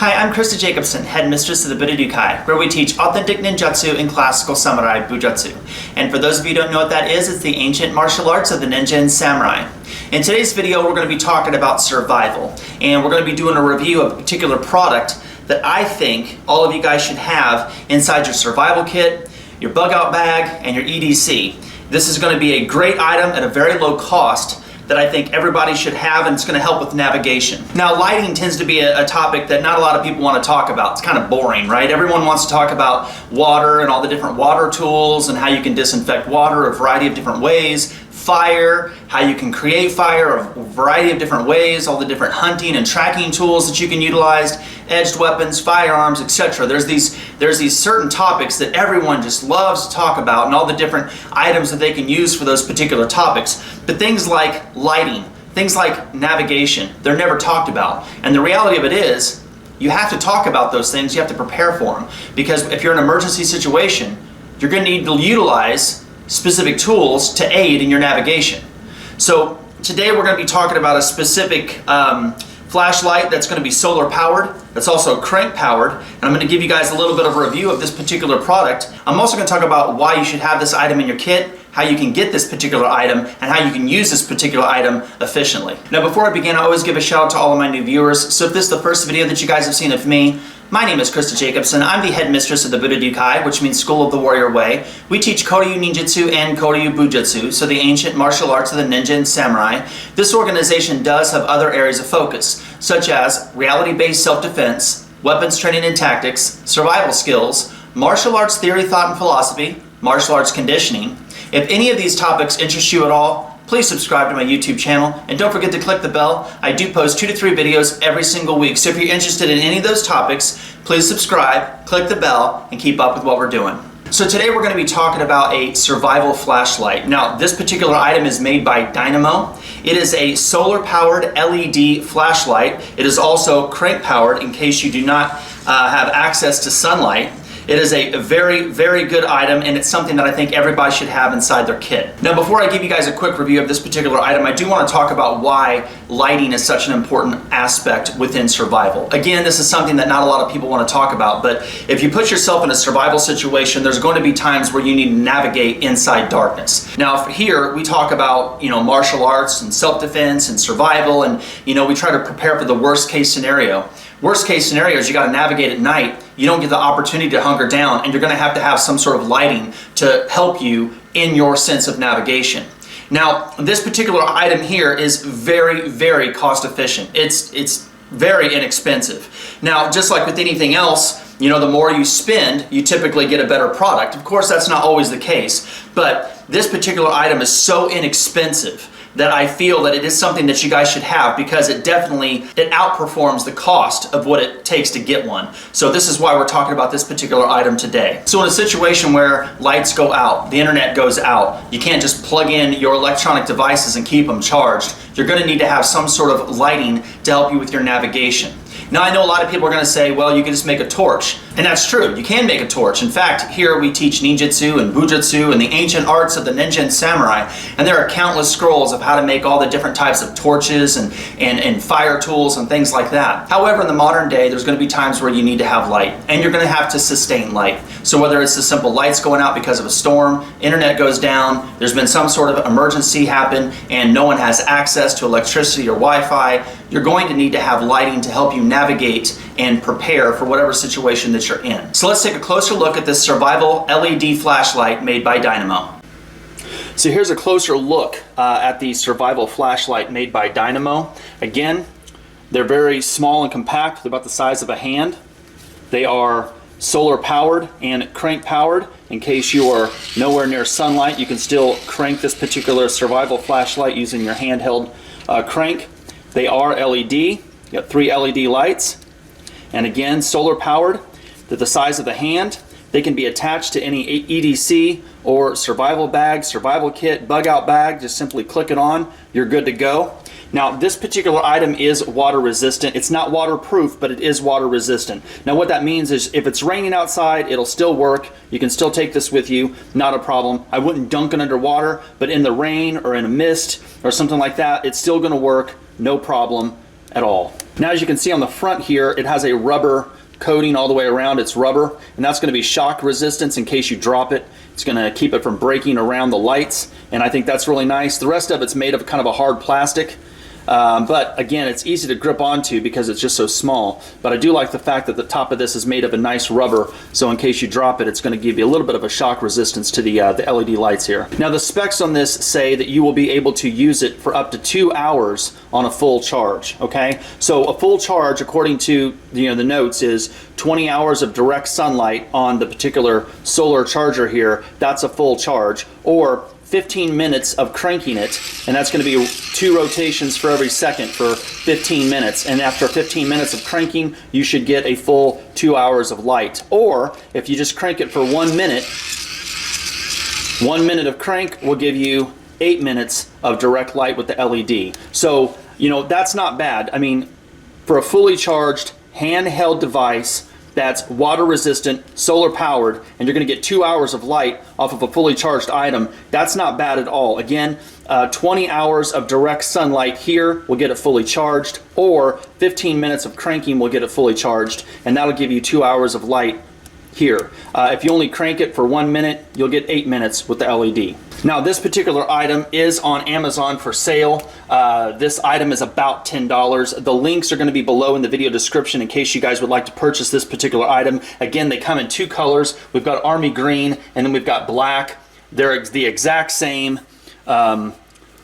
Hi, I'm Christa Jacobson, headmistress of the Budo Ryu Kai, where we teach authentic ninjutsu and classical samurai bujutsu. And for those of you who don't know what that is, it's the ancient martial arts of the ninja and samurai. In today's video, we're going to be talking about survival, and we're going to be doing a review of a particular product that I think all of you guys should have inside your survival kit, your bug out bag, and your EDC. This is going to be a great item at a very low cost that I think everybody should have, and it's going to help with navigation. Now, lighting tends to be a topic that not a lot of people want to talk about. It's kind of boring, right? Everyone wants to talk about water and all the different water tools and how you can disinfect water a variety of different ways. Fire, how you can create fire a variety of different ways, all the different hunting and tracking tools that you can utilize, edged weapons, firearms, etc. There's these certain topics that everyone just loves to talk about and all the different items that they can use for those particular topics. But things like lighting, things like navigation, they're never talked about. And the reality of it is, you have to talk about those things, you have to prepare for them. Because if you're in an emergency situation, you're going to need to utilize specific tools to aid in your navigation. So today we're going to be talking about a specific flashlight that's going to be solar powered, that's also crank powered, and I'm going to give you guys a little bit of a review of this particular product. I'm also going to talk about why you should have this item in your kit, how you can get this particular item, and how you can use this particular item efficiently. Now before I begin, I always give a shout out to all of my new viewers. So if this is the first video that you guys have seen of me, my name is Christa Jacobson. I'm the headmistress of the Budo Ryu Kai, which means School of the Warrior Way. We teach Koryu Ninjutsu and Koryu Bujutsu, so the ancient martial arts of the ninja and samurai. This organization does have other areas of focus, such as reality-based self-defense, weapons training and tactics, survival skills, martial arts theory, thought, and philosophy, martial arts conditioning. If any of these topics interest you at all, please subscribe to my YouTube channel, and don't forget to click the bell. I do post 2 to 3 videos every single week, so if you're interested in any of those topics, please subscribe, click the bell, and keep up with what we're doing. So today we're going to be talking about a survival flashlight. Now, this particular item is made by Dynamo. It is a solar-powered LED flashlight. It is also crank-powered in case you do not have access to sunlight. It is a very, very good item, and it's something that I think everybody should have inside their kit. Now, before I give you guys a quick review of this particular item, I do want to talk about why lighting is such an important aspect within survival. Again, this is something that not a lot of people want to talk about, but if you put yourself in a survival situation, there's going to be times where you need to navigate inside darkness. Now, here we talk about, martial arts and self-defense and survival, and, we try to prepare for the worst case scenario. Worst case scenario is you got to navigate at night. You don't get the opportunity to hunker down, and you're going to have some sort of lighting to help you in your sense of navigation. Now, this particular item here is very, very cost efficient. It's very inexpensive. Now, just like with anything else, the more you spend, you typically get a better product. Of course, that's not always the case, but this particular item is so inexpensive that I feel that it is something that you guys should have, because it outperforms the cost of what it takes to get one. So this is why we're talking about this particular item today. So in a situation where lights go out, the internet goes out, you can't just plug in your electronic devices and keep them charged. You're going to need to have some sort of lighting to help you with your navigation. Now, I know a lot of people are going to say, well, you can just make a torch. And that's true. You can make a torch. In fact, here we teach Ninjutsu and Bujutsu and the ancient arts of the ninja and samurai. And there are countless scrolls of how to make all the different types of torches and fire tools and things like that. However, in the modern day, there's going to be times where you need to have light. And you're going to have to sustain light. So whether it's the simple lights going out because of a storm, internet goes down, there's been some sort of emergency happen, and no one has access to electricity or Wi-Fi, you're going to need to have lighting to help you navigate and prepare for whatever situation that you're in. So let's take a closer look at this survival LED flashlight made by Dynamo. So here's a closer look at the survival flashlight made by Dynamo. Again, they're very small and compact. They're about the size of a hand. They are solar powered and crank powered. In case you are nowhere near sunlight, you can still crank this particular survival flashlight using your handheld crank. They are LED. You got 3 LED lights, and again, solar powered. They're the size of the hand. They can be attached to any EDC or survival bag, survival kit, bug out bag. Just simply click it on, you're good to go. Now, this particular item is water resistant. It's not waterproof, but it is water resistant. Now, what that means is if it's raining outside, it'll still work. You can still take this with you, not a problem. I wouldn't dunk it underwater, but in the rain or in a mist or something like that, it's still gonna work, no problem. at all. Now, as you can see on the front here, it has a rubber coating all the way around. It's rubber, and that's going to be shock resistance in case you drop it. It's going to keep it from breaking around the lights, and I think that's really nice. The rest of it's made of kind of a hard plastic. But again, it's easy to grip onto because it's just so small. But I do like the fact that the top of this is made of a nice rubber, so in case you drop it, it's going to give you a little bit of a shock resistance to the LED lights here. Now, the specs on this say that you will be able to use it for up to 2 hours on a full charge. Okay, so a full charge, according to the notes, is 20 hours of direct sunlight on the particular solar charger here. That's a full charge, or 15 minutes of cranking it, and that's going to be 2 rotations for every second for 15 minutes. And after 15 minutes of cranking, you should get a full 2 hours of light. Or if you just crank it for 1 minute, 1 minute of crank will give you 8 minutes of direct light with the LED. So, that's not bad. I mean, for a fully charged handheld device that's water resistant, solar powered, and you're going to get 2 hours of light off of a fully charged item, that's not bad at all. Again, 20 hours of direct sunlight here will get it fully charged, or 15 minutes of cranking will get it fully charged, and that'll give you 2 hours of light here. If you only crank it for 1 minute, you'll get 8 minutes with the LED. Now, this particular item is on Amazon for sale. This item is about $10. The links are going to be below in the video description in case you guys would like to purchase this particular item. Again, they come in 2 colors. We've got army green, and then we've got black. They're the exact same.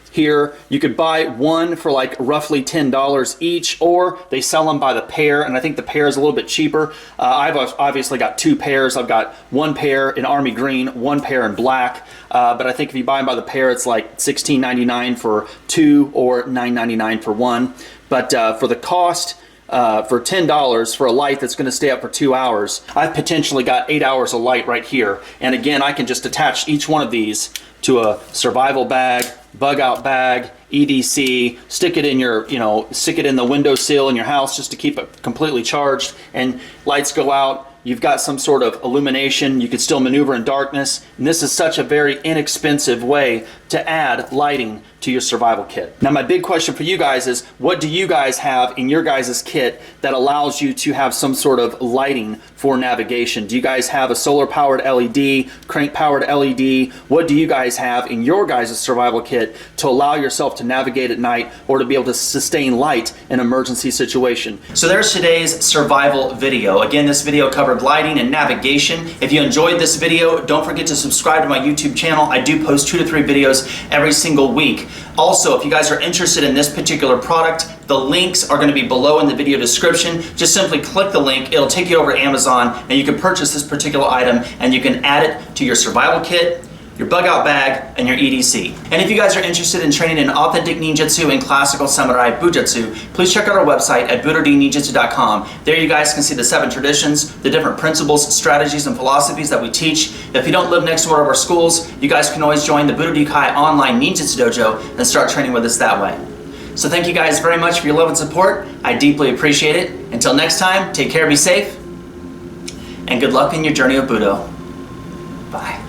Here, you could buy one for like roughly $10 each, or they sell them by the pair, and I think the pair is a little bit cheaper. I've obviously got 2 pairs. I've got 1 pair in army green, 1 pair in black, but I think if you buy them by the pair, it's like $16.99 for 2 or $9.99 for 1. But for the cost, for $10 for a light that's going to stay up for 2 hours, I've potentially got 8 hours of light right here. And again, I can just attach each one of these to a survival bag, bug out bag, EDC, stick it in your, stick it in the windowsill in your house just to keep it completely charged, and lights go out. You've got some sort of illumination. You can still maneuver in darkness. And this is such a very inexpensive way to add lighting to your survival kit. Now, my big question for you guys is, what do you guys have in your guys' kit that allows you to have some sort of lighting for navigation? Do you guys have a solar powered LED, crank powered LED? What do you guys have in your guys' survival kit to allow yourself to navigate at night or to be able to sustain light in an emergency situation? So there's today's survival video. Again, this video covered lighting and navigation. If you enjoyed this video, don't forget to subscribe to my YouTube channel. I do post 2 to 3 videos every single week. Also, if you guys are interested in this particular product, the links are going to be below in the video description. Just simply click the link. It'll take you over to Amazon, and you can purchase this particular item, and you can add it to your survival kit, your bug out bag, and your EDC. And if you guys are interested in training in authentic ninjutsu and classical samurai bujutsu, please check out our website at budoninjutsu.com. There you guys can see the 7 traditions, the different principles, strategies, and philosophies that we teach. If you don't live next to one of our schools, you guys can always join the Budo Ryu Kai online ninjutsu dojo and start training with us that way. So thank you guys very much for your love and support. I deeply appreciate it. Until next time, take care, be safe, and good luck in your journey of Budo. Bye.